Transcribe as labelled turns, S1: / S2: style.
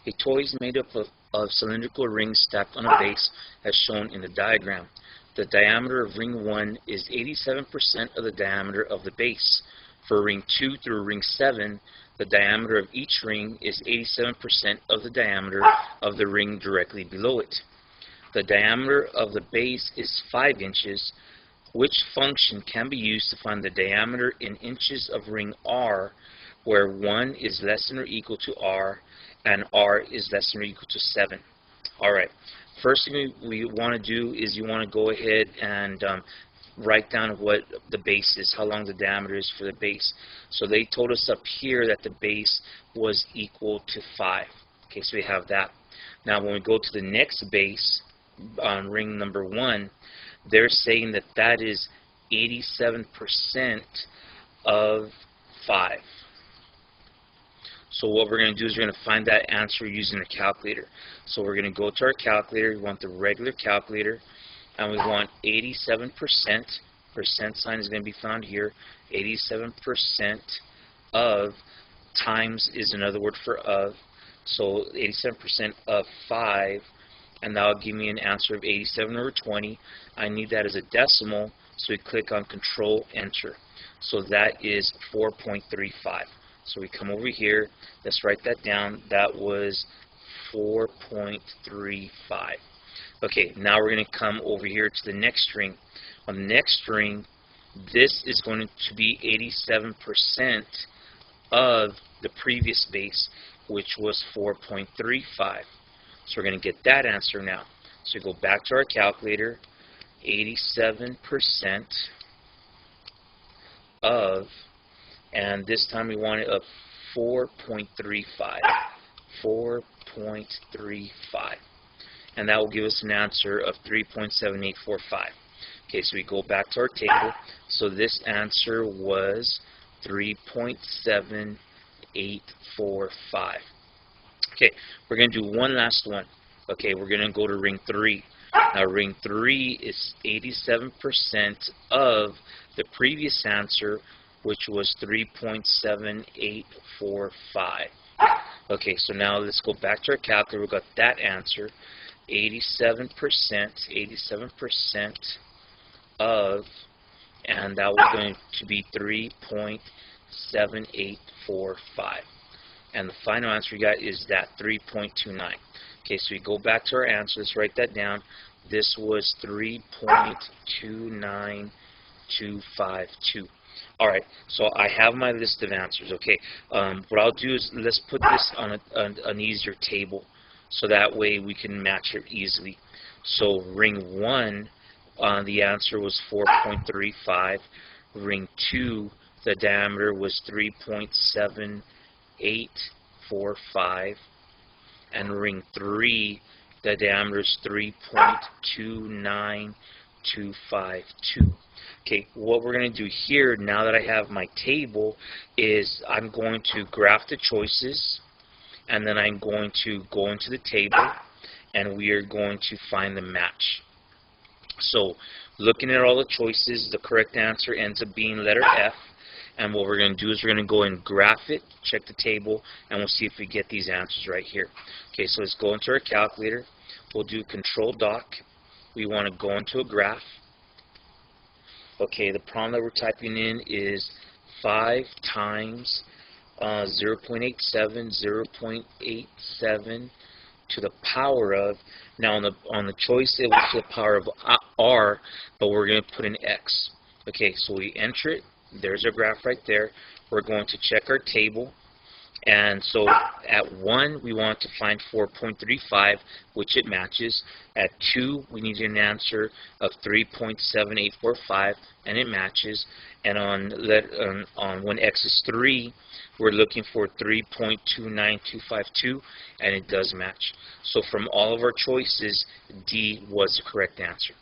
S1: A toy is made up of cylindrical rings stacked on a base as shown in the diagram. The diameter of ring 1 is 87% of the diameter of the base. For ring 2 through ring 7, the diameter of each ring is 87% of the diameter of the ring directly below it. The diameter of the base is 5 inches. Which function can be used to find the diameter in inches of ring R, where 1 is less than or equal to R and R is less than or equal to 7? Alright, first thing we want to do is you want to go ahead and write down what the base is, how long the diameter is for the base. So they told us up here that the base was equal to 5. Okay, so we have that. Now when we go to the next base on ring number 1, they're saying that that is 87% of 5. So what we're going to do is we're going to find that answer using a calculator. So we're going to go to our calculator. We want the regular calculator, and we want 87%. Percent sign is going to be found here. 87% of times is another word for of. So 87% of 5, and that will give me an answer of 87 over 20. I need that as a decimal, so we click on Control Enter. So that is 4.35. So we come over here, let's write that down. That was 4.35. Okay, now we're going to come over here to the next string. On the next string, this is going to be 87% of the previous base, which was 4.35. So we're going to get that answer now. So we go back to our calculator, 87% of, and this time we want it of 4.35. 4.35. And that will give us an answer of 3.7845. Okay, so we go back to our table. So this answer was 3.7845. Okay, we're going to do one last one. Okay, we're going to go to ring 3. Now ring 3 is 87% of the previous answer, which was 3.7845. Okay, so now let's go back to our calculator. We got that answer, 87% of, and that was going to be 3.7845. And the final answer we got is that 3.29. Okay, so we go back to our answer. Let's write that down. This was 3.29252. Alright, so I have my list of answers. Okay, what I'll do is let's put this on an easier table, so that way we can match it easily. So ring 1, the answer was 4.35. Ring 2, the diameter was 3.7845. And ring 3, the diameter is 3.29252. Okay, what we're going to do here, now that I have my table, is I'm going to graph the choices, and then I'm going to go into the table, and we are going to find the match. So, looking at all the choices, the correct answer ends up being letter F, and what we're going to do is we're going to go and graph it, check the table, and we'll see if we get these answers right here. Okay, so let's go into our calculator. We'll do Control Doc. We want to go into a graph. Okay, the problem that we're typing in is 5 times 0.87, 0.87 to the power of. Now on the choice it was to the power of R, but we're going to put an X. Okay, so we enter it. There's our graph right there. We're going to check our table. And so at 1, we want to find 4.35, which it matches. At 2, we need an answer of 3.7845, and it matches. And on when X is 3, we're looking for 3.29252, and it does match. So from all of our choices, D was the correct answer.